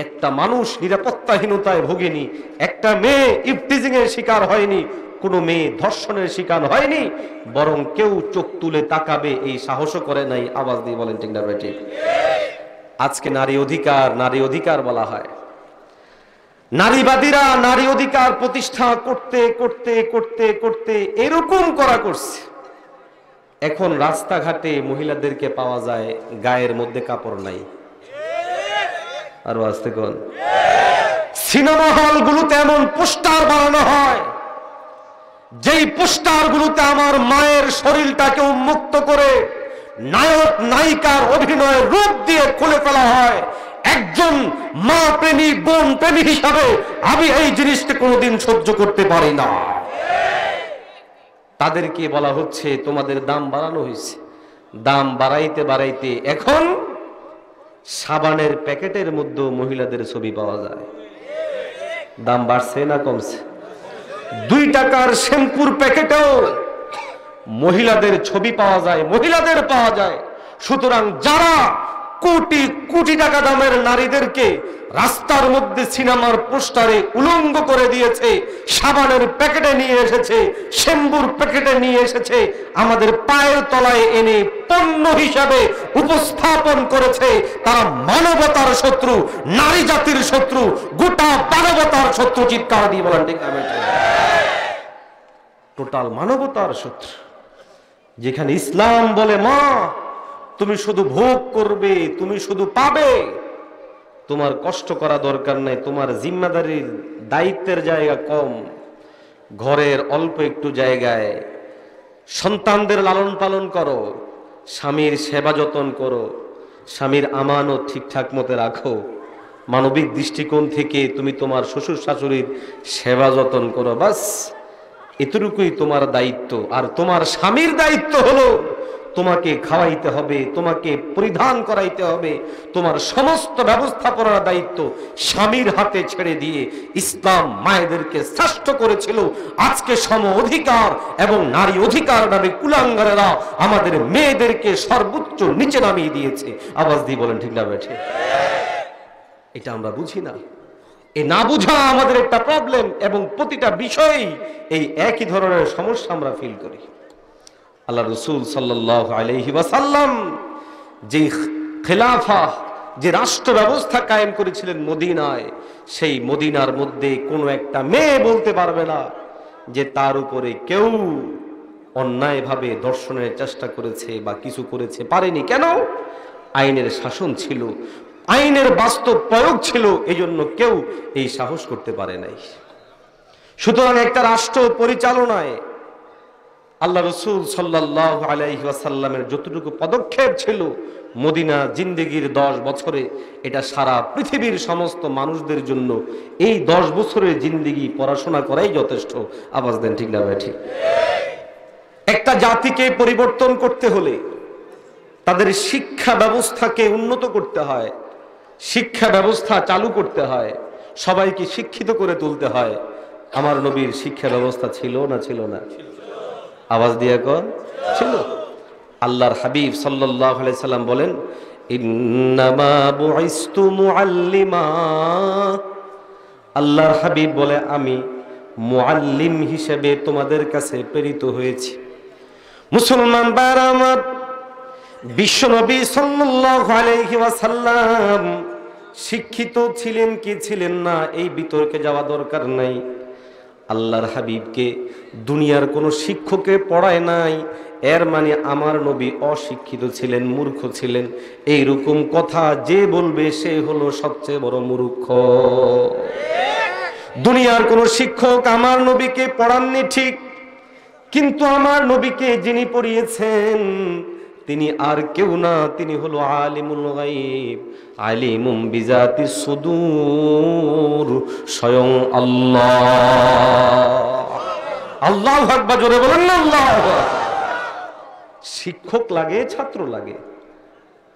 একটা মানুষ নিরাপত্তাহীনতায় ভোগেনি, একটা মেয়ে ইফটিজিং এর শিকার হয়নি, কোনো মেয়ে ধর্ষণের শিকার হয়নি, বরং কেউ চোখ তুলে তাকাবে এই সাহসও করে নাই। আওয়াজ দিয়ে বলেন ঠিক না ঠিক? আজকে নারী অধিকার বলা হয়, নারীবাদীরা নারী অধিকার প্রতিষ্ঠা করতে করতে করতে করতে এরকম করা করছে, এখন রাস্তাঘাটে মহিলাদেরকে পাওয়া যায় গায়ের মধ্যে কাপড় নাই। আরো আসতে কোন সিনেমা হলগুলোতে এমন পোস্টার বানানো হয়, যেই পোস্টারগুলোতে আমার মায়ের শরীরটাকে উন্মুক্ত করে নায়ক নায়িকার অভিনয়ের রূপ দিয়ে খুলে ফেলা হয়। একজন মা প্রেমী, বোন প্রেমী হিসাবে আমি এই জিনিসটা কোনোদিন সহ্য করতে পারি না। তাদেরকে বলা হচ্ছে তোমাদের দাম বাড়ানো হয়েছে। দাম বাড়াইতে বাড়াইতে এখন সাবানের প্যাকেটের মধ্যে মহিলাদের ছবি পাওয়া যায়। দাম বাড়ছে না কমছে? 2 টাকার শ্যাম্পুর প্যাকেটেও মহিলাদের ছবি পাওয়া যায়, মহিলাদের পাওয়া যায়। সুতরাং যারা কোটি কোটি টাকা দামের নারীদেরকে রাস্তার মধ্যে সিনেমার পোস্টারে উলঙ্গ করে দিয়েছে, সাবানের প্যাকেটে নিয়ে এসেছে, শ্যাম্পুর প্যাকেটে নিয়ে এসেছে, আমাদের পায়ের তলায় এনে পণ্য হিসাবে উপস্থাপন করেছে, তারা মানবতার শত্রু, নারী জাতির শত্রু, গোটা মানবতার শত্রু। চিৎকার দিয়ে বলেন ঠিক না? টোটাল মানবতার শত্রু। যেখানে ইসলাম বলে মা তুমি শুধু ভোগ করবে, তুমি শুধু পাবে, তোমার কষ্ট করা দরকার নাই, তোমার জিম্মাদারির দায়িত্বের জায়গা কম, ঘরের অল্প একটু জায়গায় সন্তানদের লালন পালন করো, স্বামীর সেবা যত্ন করো, স্বামীর আমানত ঠিকঠাক মতো রাখো, মানবিক দৃষ্টিকোণ থেকে তুমি তোমার শ্বশুর শাশুড়ির সেবা যত্ন করো, বাস এতটুকুই তোমার দায়িত্ব। আর তোমার স্বামীর দায়িত্ব হলো তোমাকে খাওয়াইতে হবে, তোমাকে পরিধান করাইতে হবে, তোমার সমস্ত ব্যবস্থাপনার দায়িত্ব স্বামীর হাতে ছেড়ে দিয়ে ইসলাম মায়েদেরকে শ্রেষ্ঠ করেছিল। আজকে সম অধিকার এবং নারী অধিকার নামে কুলাঙ্গারেরা আমাদের মেয়েদেরকে সর্বোচ্চ নিচে নামিয়ে দিয়েছে। আওয়াজ দিয়ে বলেন ঠিক না বেঠে? এটা আমরা বুঝি না। এই না বুঝা আমাদের একটা প্রবলেম, এবং প্রতিটা বিষয়েই এই একই ধরনের সমস্যা আমরা ফিল করি। আল্লাহ রাসূল সাল্লাল্লাহু আলাইহি ওয়াসাল্লাম যে খেলাফা, যে রাষ্ট্র ব্যবস্থা কায়েম করেছিলেন মদিনায়, সেই মদিনার মধ্যে কোনো একটা মেয়ে বলতে পারবে না যে তার উপরে কেউ অন্যায়ভাবে দর্শনের চেষ্টা করেছে বা কিছু করেছে, পারেনি। কেন? আইনের শাসন ছিল, আইনের বাস্তব প্রয়োগ ছিল, এই জন্য কেউ এই সাহস করতে পারে নাই। সুতরাং একটা রাষ্ট্র পরিচালনায় আল্লাহ রাসূল সাল্লাল্লাহু আলাইহি ওয়াসাল্লামের যতটুকু পদক্ষেপ ছিল মদিনা জিন্দেগির 10 বছরে, এটা সারা পৃথিবীর সমস্ত মানুষদের জন্য এই 10 বছরের জিন্দেগি পড়াশোনা করাই যথেষ্ট। আওয়াজ দেন ঠিক না ঠিক? একটা জাতিকে পরিবর্তন করতে হলে তাদের শিক্ষা ব্যবস্থাকে উন্নত করতে হয়, শিক্ষা ব্যবস্থা চালু করতে হয়, সবাইকে শিক্ষিত করে তুলতে হয়। আমার নবীর শিক্ষা ব্যবস্থা ছিল না ছিল না? আওয়াজ দিয়ে কর ছিল। আল্লাহর হাবিব সাল্লাল্লাহু আলাইহি সাল্লাম বলেন, ইন্নামা বুইস্তু মুআল্লিমা। আল্লাহর হাবিব বলে, আমি মুআল্লিম হিসেবে তোমাদের কাছে প্রেরিত হয়েছি। মুসলমান ভাইরা আমার, বিশ্বনবী সাল্লাল্লাহু আলাইহি ওয়াসাল্লাম শিক্ষিত ছিলেন কি ছিলেন না এই বিতর্কে যাওয়া দরকার নাই। আল্লাহর হাবিবকে দুনিয়ার কোনো শিক্ষকে পড়ায় নাই, এর মানে আমার নবী অশিক্ষিত ছিলেন, মূর্খ ছিলেন, এইরকম কথা যে বলবে সে হলো সবচেয়ে বড় মূর্খ। দুনিয়ার কোনো শিক্ষক আমার নবীকে পড়াননি ঠিক, কিন্তু আমার নবীকে যিনি পড়িয়েছেন তিনি আর কেউ না, তিনি হলো আলিমুল গায়ব, আলিমুম বিজাতিস সুদূর, স্বয়ং আল্লাহ। আল্লাহু আকবার, জোরে বলেন না আল্লাহু আকবার। শিক্ষক লাগে, ছাত্র লাগে।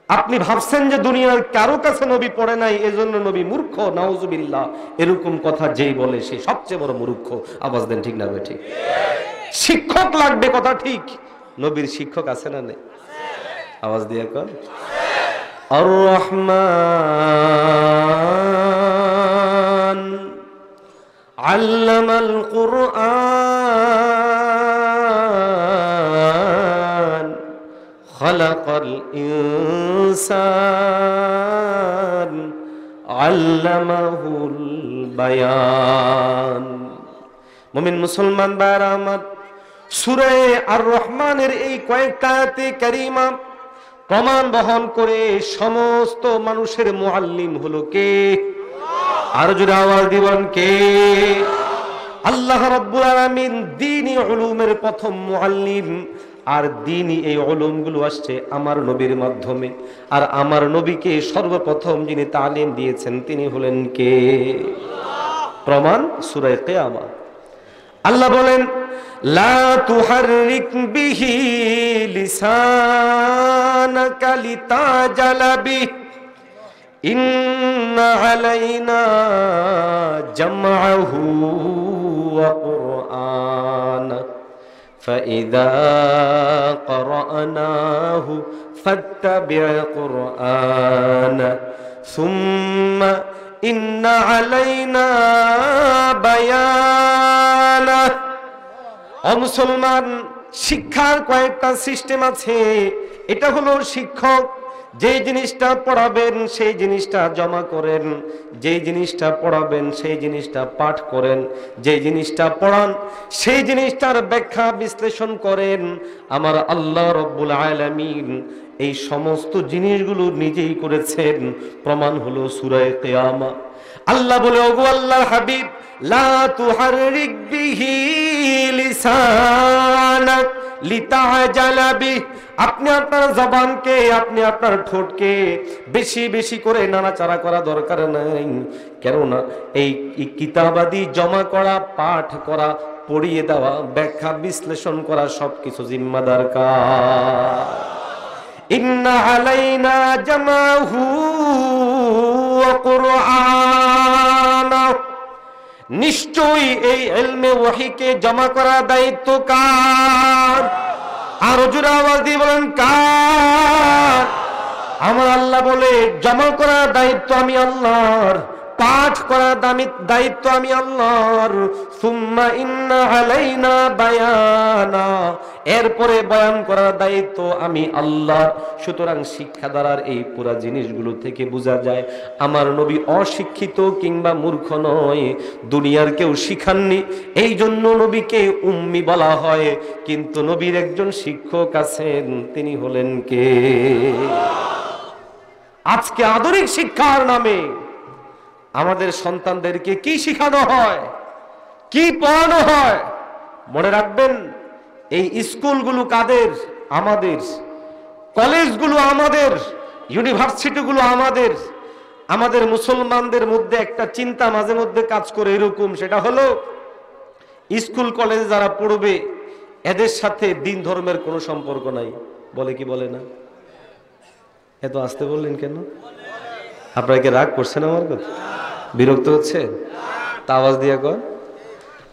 আপনি ভাবছেন যে দুনিয়ার কারো কাছে নবী পড়ে নাই এজন্য নবী মূর্খ, নাউজুবিল্লাহ, এরকম কথা যেই বলে সে সবচেয়ে বড় মূর্খ। আওয়াজ দেন ঠিক না ঠিক? শিক্ষক লাগবে কথা ঠিক, নবীর শিক্ষক আছে না নেই? আওয়াজ দিয়ে কর। আর রহমান আল্লামাল কুরআন খালাকাল ইনসান আল্লামাহুল বায়ান। মুমিন মুসলমান ভাইরা আমার, সূরা আর রহমানের এই কয়েকটা আয়াতে কারিমা প্রমাণ বহন করে সমস্ত মানুষের মুআল্লিম হলো কে? আর জোরে আওয়াজ দিবেন কে? আল্লাহ রাব্বুল আলামিন দ্বীনি উলুমের প্রথম মুআল্লিম। আর দ্বীনি এই উলুমগুলো আসছে আমার নবীর মাধ্যমে। আর আমার নবীকে সর্বপ্রথম যিনি তালিম দিয়েছেন তিনি হলেন কে? প্রমাণ সূরা কিয়ামত। আল্লাহ বলেন, লা তুহাররিক বিহি লিসানাকা লিতাজালা বিহি ইন্না আলাইনা জামআহু ওয়া কুরআনা ফাইযা ক্বরানাহু ফাত্তাবি' কুরআনা সুম্মা ইন্না আলাইনা বায়ানা। ও মুসলমান, শিক্ষার কয়েকটা সিস্টেম আছে। এটা হলো শিক্ষক যে জিনিসটা পড়াবেন সেই জিনিসটা জমা করেন, যে জিনিসটা পড়াবেন সেই জিনিসটা পাঠ করেন, যে জিনিসটা পড়ান সেই জিনিসটার ব্যাখ্যা বিশ্লেষণ করেন। আমার আল্লাহ রব্বুল আলামিন এই সমস্ত জিনিসগুলো নিজেই করেছেন। প্রমাণ হলো সূরা কিয়ামত। আল্লাহ বলে, ওগো আল্লাহর হাবিব, লা তুহাররিক বিহি লিসানাক লিতাজালা বিহি, আপনি আপনার জবানকে, আপনি আপনার ঠোঁটকে বেশি বেশি করে নাড়াচাড়া করা দরকার নাই। কেননা এই কিতাবাদি জমা করা, পাঠ করা, পড়িয়ে দেওয়া, ব্যাখ্যা বিশ্লেষণ করা সবকিছু জিম্মাদার কাজ। ইন্না আলাইনা জামাহু ওয়া কুরআনা, নিশ্চয়ই এই ইলমে ওয়াহিকে জমা করা দায়িত্ব কার? আর জোরে আওয়াজ দিয়ে বলেন কার? আমার আল্লাহ বলে, জমা করার দায়িত্ব আমি আল্লাহর, পাঠ করার দায়িত্ব আমি আল্লাহর। সুম্মা ইন্না আলাইনা বায়ানা, এরপরে বয়ান করার দায়িত্ব আমি আল্লাহর। সুতরাং শিক্ষা দ্বারার এই পুরা জিনিসগুলো থেকে বোঝা যায় আমার নবী অশিক্ষিত কিংবা মূর্খ নয়, দুনিয়ার কেউ শিখাননি, এই জন্য নবীকে উম্মি বলা হয়। কিন্তু নবীর একজন শিক্ষক আছেন, তিনি হলেন কে? আজকে আধুনিক শিক্ষার নামে আমাদের সন্তানদেরকে কি শিখানো হয়, কি পড়ানো হয়? মনে রাখবেন, এই স্কুলগুলো কাদের? আমাদের। কলেজগুলো আমাদের, ইউনিভার্সিটিগুলো আমাদের। আমাদের মুসলমানদের মধ্যে একটা চিন্তা মাঝে মধ্যে কাজ করে এরকম, সেটা হলো স্কুল কলেজে যারা পড়বে এদের সাথে দিন ধর্মের কোনো সম্পর্ক নাই। বলে কি বলে না? এত আসতে বললেন কেন? আপনারা কি রাগ করছেন আমার কথা? বিরক্ত হচ্ছে? তা আওয়াজ দিয়ে কর।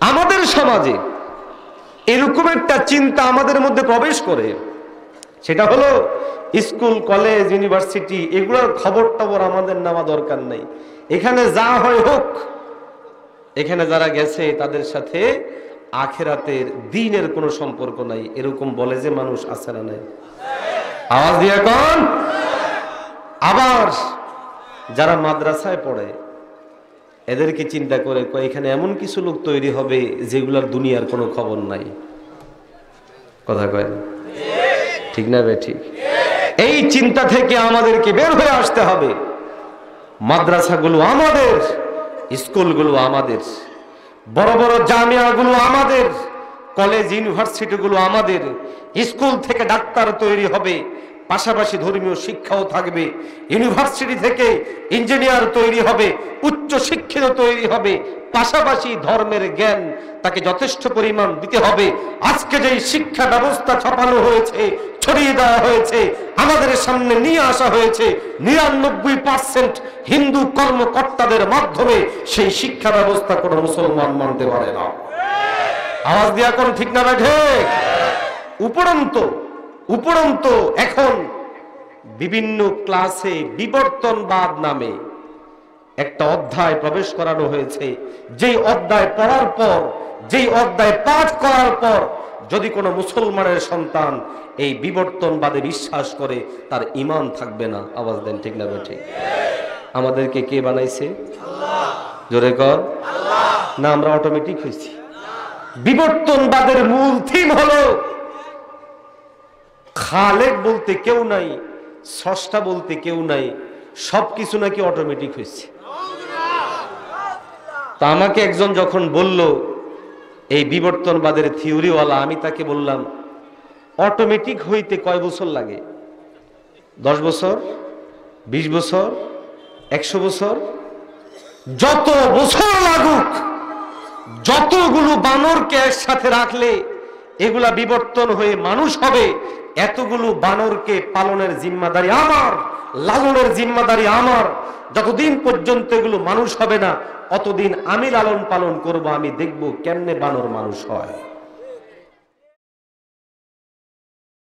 আমাদের সমাজে এরকম একটা চিন্তা আমাদের মধ্যে প্রবেশ করে, সেটা হলো স্কুল কলেজ ইউনিভার্সিটি এগুলোর খবর টবর আমাদের নেওয়া দরকার নাই, এখানে যা হয় হোক। এখানে যারা গেছে তাদের সাথে আখিরাতের দ্বীনের কোনো সম্পর্ক নাই, এরকম বলে যে মানুষ আছে না নাই? আওয়াজ দিয়ে কোন? আবার যারা মাদ্রাসায় পড়ে এদেরকে চিন্তা করে এখানে এমন কিছু লোক তৈরি হবে যেগুলোর দুনিয়ার কোনো খবর নাই। কথা কয় না? ঠিক না বে? ঠিক। এই চিন্তা থেকে আমাদেরকে বের হয়ে আসতে হবে। মাদ্রাসাগুলো আমাদের, স্কুলগুলো আমাদের, বড় বড় জামিয়াগুলো আমাদের, কলেজ ইউনিভার্সিটিগুলো আমাদের। স্কুল থেকে ডাক্তার তৈরি হবে, পাশাপাশি ধর্মীয় শিক্ষাও থাকবে। ইউনিভার্সিটি থেকে ইঞ্জিনিয়ার তৈরি হবে, উচ্চ শিক্ষিত তৈরি হবে, পাশাপাশি ধর্মের জ্ঞান তাকে যথেষ্ট পরিমাণ দিতে হবে। আজকে যে শিক্ষা ব্যবস্থা ছাপানো হয়েছে, ছড়িয়ে দেওয়া হয়েছে, আমাদের সামনে নিয়ে আসা হয়েছে 99% হিন্দু কর্মকর্তাদের মাধ্যমে, সেই শিক্ষা ব্যবস্থা কোনো মুসলমান মানতে পারে না। আওয়াজ দিয়া কোন ঠিক না ঠিক? উপরন্ত এখন বিভিন্ন ক্লাসে বিবর্তনবাদ নামে একটা অধ্যায় প্রবেশ করানো হয়েছে, যেই অধ্যায় পড়ার পর, যেই অধ্যায় পাঠ করার পর যদি কোনো মুসলমানের সন্তান এই বিবর্তনবাদে বিশ্বাস করে, তার ঈমান থাকবে না। আওয়াজ দেন ঠিক না ঠিক? আমাদেরকে কে বানাইছে? আল্লাহ। জোরে কর আল্লাহ। না আমরা অটোমেটিক হয়েছি? বিবর্তনবাদের মূল থিম হলো খালেক বলতে কেউ নাই, স্রষ্টা বলতে কেউ নাই, সবকিছু নাকি অটোমেটিক হয়েছে। তা আমাকে একজন যখন বলল এই বিবর্তনবাদের থিওরিওয়ালা, আমি তাকে বললাম অটোমেটিক হইতে কয় বছর লাগে? 10 বছর, 20 বছর, 100 বছর? যত বছর লাগুক, যতগুলো বানরকে একসাথে রাখলে এগুলা বিবর্তন হয়ে মানুষ হবে, এতগুলো বানরকে পালনের জিম্মাদারি আমার, লালনের জিম্মাদারি আমার। যতদিন পর্যন্ত এগুলো মানুষ হবে না, অতদিন আমি লালন পালন করব, আমি দেখব কেমনে বানর মানুষ হয়।